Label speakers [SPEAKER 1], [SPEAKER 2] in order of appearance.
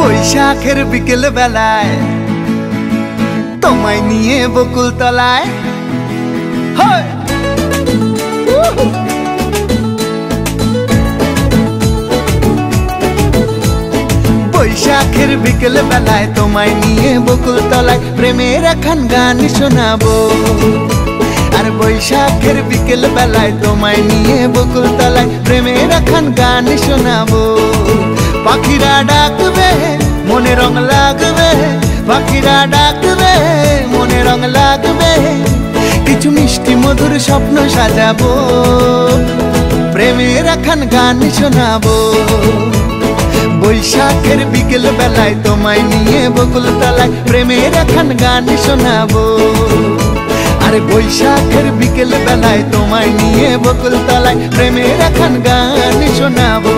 [SPEAKER 1] বৈশাখের বিকেল বেলায় তোমায় নিয়ে বকুল তলায় বৈশাখের বিকেল বেলায় তোমায় নিয়ে বকুল তলায় প্রেমের একখান গান শোনাবো। আর বৈশাখের বিকেল বেলায় তোমায় নিয়ে বকুল তলায় প্রেমের একখান গান শোনাবো। পাখিরা ডাকবে মনে রং লাগবে, পাখিরা ডাকবে মনে রং লাগবে, কিছু মিষ্টি মধুর স্বপ্ন সাজাবো, প্রেমের একখান গান শোনাবো। বৈশাখের বিকেল বেলায় তোমায় নিয়ে বকুল তলায় প্রেমের একখান গান শোনাবো। আর বৈশাখের বিকেল বেলায় তোমায় নিয়ে বকুল তলায় প্রেমের একখান গান শোনাবো।